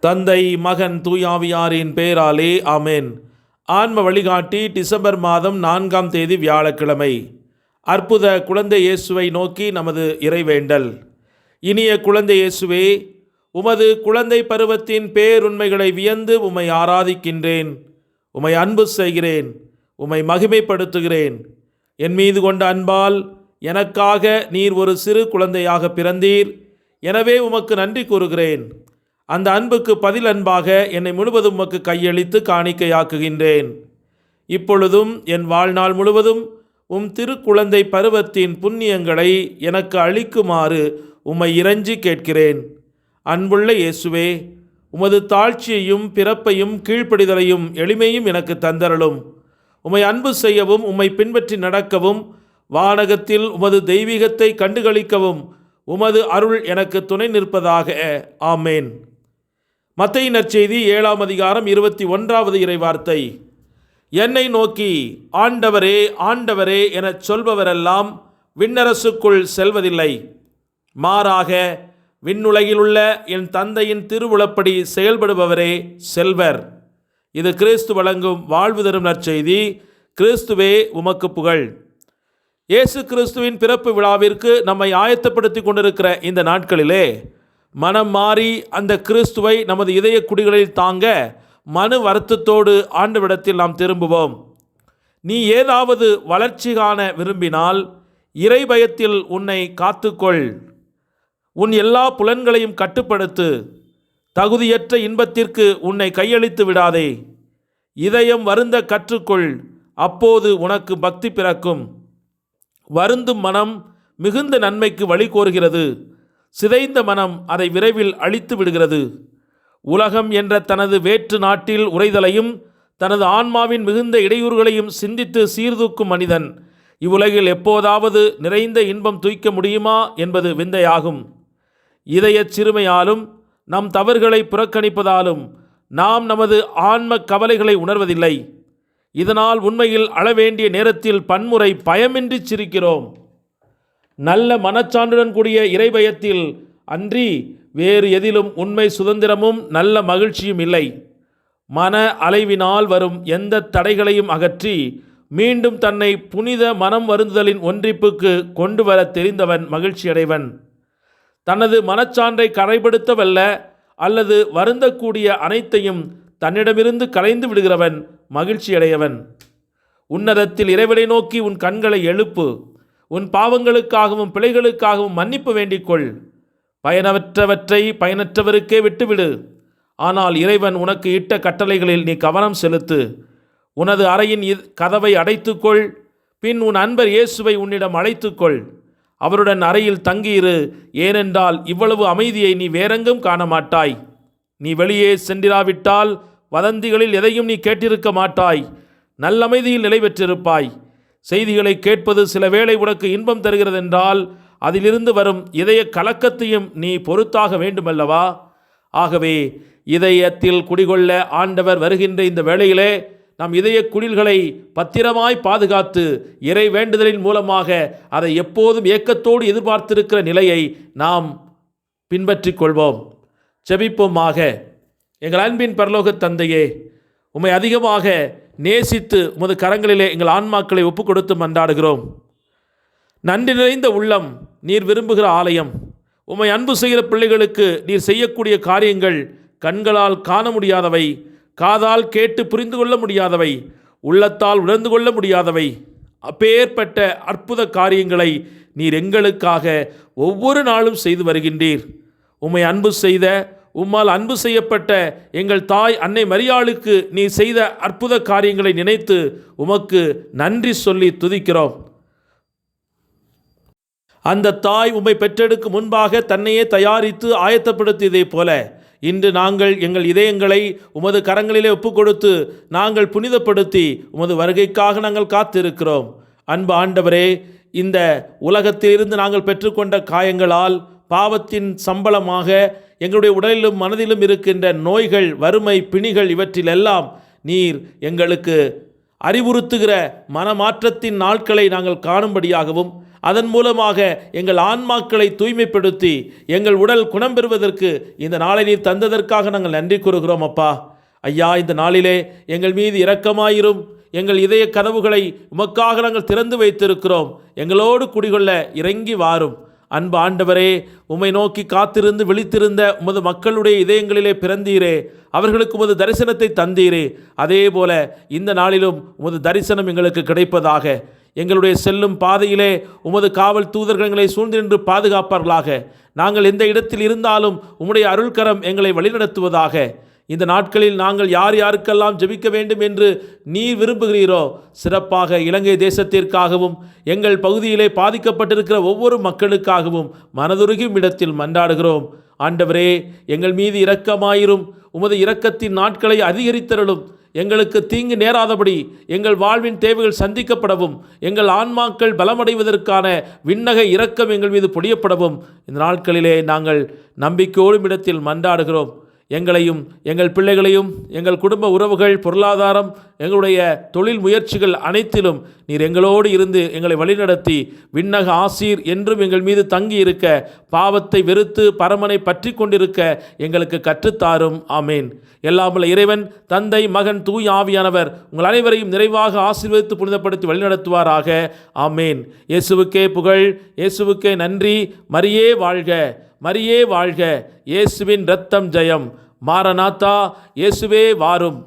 தந்தை, மகன், தூயாவியாரின் பெயராலே ஆமென். ஆன்ம வழிகாட்டி டிசம்பர் மாதம் 4ஆம் தேதி வியாழக்கிழமை. அற்புத குழந்தை இயேசுவை நோக்கி நமது இறைவேண்டல். இனிய குழந்தை இயேசுவே, உமது குழந்தை பருவத்தின் பேருண்மைகளை வியந்து உம்மை ஆராதிக்கின்றேன். உம்மை அன்பு செய்கிறேன். உம்மை மகிமைப்படுத்துகிறேன். என் மீது கொண்ட அன்பால் எனக்காக நீர் ஒரு சிறு குழந்தையாக பிறந்தீர். எனவே உமக்கு நன்றி கூறுகிறேன். அந்த அன்புக்கு பதில் அன்பாக என்னை முழுவதும் உமக்கு கையளித்து காணிக்கையாக்குகின்றேன். இப்பொழுதும் என் வாழ்நாள் முழுவதும் திருக்குழந்தை பருவத்தின் புண்ணியங்களை எனக்கு அளிக்குமாறு உம்மை இறைஞ்சி கேட்கிறேன். அன்புள்ள இயேசுவே, உமது தாழ்ச்சியையும் பிறப்பையும் கீழ்ப்படிதலையும் எளிமையும் எனக்கு தந்தருளும். உம்மை அன்பு செய்யவும் உம்மை பின்பற்றி நடக்கவும் வானகத்தில் உமது தெய்வீகத்தை கண்டுகளிக்கவும் உமது அருள் எனக்கு துணை நிற்பதாக. ஆமேன். மத்தேயு நற்செய்தி 7ஆம் அதிகாரம் 21வது இறைவார்த்தை. என்னை நோக்கி ஆண்டவரே ஆண்டவரே எனச் சொல்பவரெல்லாம் விண்ணரசுக்குள் செல்வதில்லை, மாறாக விண்ணுலகிலுள்ள என் தந்தையின் திருவுளப்படி செயல்படுபவரே செல்வர். இது கிறிஸ்து வழங்கும் வாழ்வு தரும் நற்செய்தி. கிறிஸ்துவே உமக்கு புகழ். இயேசு கிறிஸ்துவின் பிறப்பு விழாவிற்கு நம்மை ஆயத்தப்படுத்தி கொண்டிருக்கிற இந்த நாட்களிலே மனம் மாறி அந்த கிறிஸ்துவை நமது இதய குடிகளில் தாங்க மனு வருத்தத்தோடு ஆண்டவிடத்தில் நாம் திரும்புவோம். நீ ஏதாவது வளர்ச்சி காண விரும்பினால் இறை பயத்தில் உன்னை காத்துக்கொள். உன் எல்லா புலன்களையும் கட்டுப்படுத்து. தகுதியற்ற இன்பத்திற்கு உன்னை கையளித்து விடாதே. இதயம் வருந்த கற்றுக்கொள். அப்போது உனக்கு பக்தி பிறக்கும். வருந்தும் மனம் மிகுந்த நன்மைக்கு வழி கோருகிறது. சிதைந்த மனம் அதை விரைவில் அழித்து விடுகிறது. உலகம் என்ற தனது வேற்று நாட்டில் உறைதலையும் தனது ஆன்மாவின் மிகுந்த இடையூறுகளையும் சிந்தித்து சீர்தூக்கும் மனிதன் இவ்வுலகில் எப்போதாவது நிறைந்த இன்பம் தூய்க்க முடியுமா என்பது விந்தையாகும். இதய சிறுமையாலும் நம் தவறுகளை புறக்கணிப்பதாலும் நாம் நமது ஆன்ம கவலைகளை உணர்வதில்லை. இதனால் உண்மையில் அழவேண்டிய நேரத்தில் பன்முறை பயமின்றி சிரிக்கிறோம். நல்ல மனச்சான்றுடன் கூடிய இறைபயத்தில் அன்றி வேறு எதிலும் உண்மை சுதந்திரமும் நல்ல மகிழ்ச்சியும் இல்லை. மன அலைவினால் வரும் எந்த தடைகளையும் அகற்றி மீண்டும் தன்னை புனித மனம் வருந்துதலின் ஒன்றிப்புக்கு கொண்டு வர தெரிந்தவன் மகிழ்ச்சியடைவன். தனது மனச்சான்றை கரைப்படுத்தவல்ல அல்லது வருந்தக்கூடிய அனைத்தையும் தன்னிடமிருந்து கலைந்து விடுகிறவன் மகிழ்ச்சியடையவன். உன்னதத்தில் இறைவனை நோக்கி உன் கண்களை எழுப்பு. உன் பாவங்களுக்காகவும் பிழைகளுக்காகவும் மன்னிப்பு வேண்டிக்கொள். பயனற்றவற்றை பயனற்றவருக்கே விட்டுவிடு. ஆனால் இறைவன் உனக்கு இட்ட கட்டளைகளில் நீ கவனம் செலுத்து. உனது அறையின் கதவை அடைத்துக்கொள். பின் உன் அன்பர் இயேசுவை உன்னிடம் அழைத்துக்கொள். அவருடன் அறையில் தங்கியிரு. ஏனென்றால் இவ்வளவு அமைதியை நீ வேறெங்கும் காண மாட்டாய். நீ வெளியே சென்றிராவிட்டால் வதந்திகளில் எதையும் நீ கேட்டிருக்க மாட்டாய். நல்லமைதியில் நிலை பெற்றிருப்பாய். செய்திகளை கேட்பது சில வேளை உனக்கு இன்பம் தருகிறதென்றால் அதிலிருந்து வரும் இதய கலக்கத்தையும் நீ பொறுத்தாக வேண்டுமல்லவா? ஆகவே இதயத்தில் குடிகொள்ள ஆண்டவர் வருகின்ற இந்த வேளையிலே நம் இதய குடில்களை பத்திரமாய் பாதுகாத்து இறை வேண்டுதலின் மூலமாக அதை எப்போதும் ஏக்கத்தோடு எதிர்பார்த்திருக்கிற நிலையை நாம் பின்பற்றிக் கொள்வோம். ஜெபிப்போமாக. எங்கள் அன்பின் பரலோக தந்தையே, உம்மை அதிகமாக நேசித்து உமது கரங்களிலே எங்கள் ஆன்மாக்களை ஒப்புக் கொடுத்து மன்றாடுகிறோம். நன்றி நிறைந்த உள்ளம் நீர் விரும்புகிற ஆலயம். உம்மை அன்பு செய்கிற பிள்ளைகளுக்கு நீர் செய்யக்கூடிய காரியங்கள் கண்களால் காண முடியாதவை, காதால் கேட்டு புரிந்து கொள்ள முடியாதவை, உள்ளத்தால் உணர்ந்து கொள்ள முடியாதவை. அப்பேற்பட்ட அற்புத காரியங்களை நீர் எங்களுக்காக ஒவ்வொரு நாளும் செய்து வருகின்றீர். உம்மை அன்பு செய்த, உம்மால் அன்பு செய்யப்பட்ட எங்கள் தாய் அன்னை மரியாளுக்கு நீ செய்த அற்புத காரியங்களை நினைத்து உமக்கு நன்றி சொல்லி துதிக்கிறோம். அந்த தாய் உம்மை பெற்றெடுக்கும் முன்பாக தன்னையே தயாரித்து ஆயத்தப்படுத்தியதை போல இன்று நாங்கள் எங்கள் இதயங்களை உமது கரங்களிலே ஒப்புக் கொடுத்து நாங்கள் புனிதப்படுத்தி உமது வருகைக்காக நாங்கள் காத்திருக்கிறோம். அன்பு ஆண்டவரே, இந்த உலகத்திலிருந்து நாங்கள் பெற்றுக்கொண்ட காயங்களால் பாவத்தின் சம்பளமாக எங்களுடைய உடலிலும் மனதிலும் இருக்கின்ற நோய்கள், வறுமை, பிணிகள் இவற்றிலெல்லாம் நீர் எங்களுக்கு அறிவுறுத்துகிற மனமாற்றத்தின் நாட்களை நாங்கள் காணும்படியாகவும் அதன் மூலமாக எங்கள் ஆன்மாக்களை தூய்மைப்படுத்தி எங்கள் உடல் குணம் பெறுவதற்கு இந்த நாளை நீர் தந்ததற்காக நாங்கள் நன்றி கூறுகிறோம் அப்பா. ஐயா, இந்த நாளிலே எங்கள் மீது இரக்கமாயிரும். எங்கள் இதய கதவுகளை உமக்காக நாங்கள் திறந்து வைத்திருக்கிறோம். எங்களோடு குடிகொள்ள இறங்கி வாரும். அன்பு ஆண்டவரே, உம்மை நோக்கி காத்திருந்து விழித்திருந்த உமது மக்களுடைய இதயங்களிலே பிறந்தீரே, அவர்களுக்கு உமது தரிசனத்தை தந்தீரே. அதே போல இந்த நாளிலும் உமது தரிசனம் எங்களுக்கு கிடைப்பதாக. எங்களுடைய செல்லும் பாதையிலே உமது காவல் தூதர்கள் எங்களை சூழ்ந்து நின்று பாதுகாப்பார்களாக. நாங்கள் எந்த இடத்தில் இருந்தாலும் உம்முடைய அருள்கரம் எங்களை வழிநடத்துவதாக. இந்த நாட்களில் நாங்கள் யார் யாருக்கெல்லாம் ஜெபிக்க வேண்டும் என்று நீர் விரும்புகிறீரோ, சிறப்பாக இலங்கை தேசத்திற்காகவும் எங்கள் பகுதியிலே பாதிக்கப்பட்டிருக்கிற ஒவ்வொரு மக்களுக்காகவும் மனதுருகும் இடத்தில் மன்றாடுகிறோம். ஆண்டவரே, எங்கள் மீது இரக்கமாயிரும். உமது இரக்கத்தின் நாட்களை அதிகரித்தருளும். எங்களுக்கு தீங்கு நேராதபடி எங்கள் வாழ்வின் தேவைகள் சந்திக்கப்படவும், எங்கள் ஆன்மாக்கள் பலமடைவதற்கான விண்ணக இரக்கம் எங்கள் மீது பொழியப்படவும் இந்த நாட்களிலே நாங்கள் நம்பிக்கையோடும் இடத்தில் மன்றாடுகிறோம். எங்களையும் எங்கள் பிள்ளைகளையும் எங்கள் குடும்ப உறவுகள், பொருளாதாரம், எங்களுடைய தொழில் முயற்சிகள் அனைத்திலும் நீர் எங்களோடு இருந்து எங்களை வழிநடத்தி விண்ணக ஆசீர் என்றும் எங்கள் மீது தங்கி இருக்க, பாவத்தை வெறுத்து பரமனை பற்றி கொண்டிருக்க எங்களுக்கு கற்றுத்தாரும். ஆமேன். எல்லாமுள்ள இறைவன் தந்தை, மகன், தூய் ஆவியானவர் உங்கள் அனைவரையும் நிறைவாக ஆசீர்வதித்து புனிதப்படுத்தி வழிநடத்துவாராக. ஆமேன். இயேசுவுக்கே புகழ், இயேசுவுக்கே நன்றி. மரியே வாழ்க, மரியே வாழ்க. இயேசுவின் இரத்தம் ஜெயம். மாரநாத்தா, இயேசுவே வாரும்.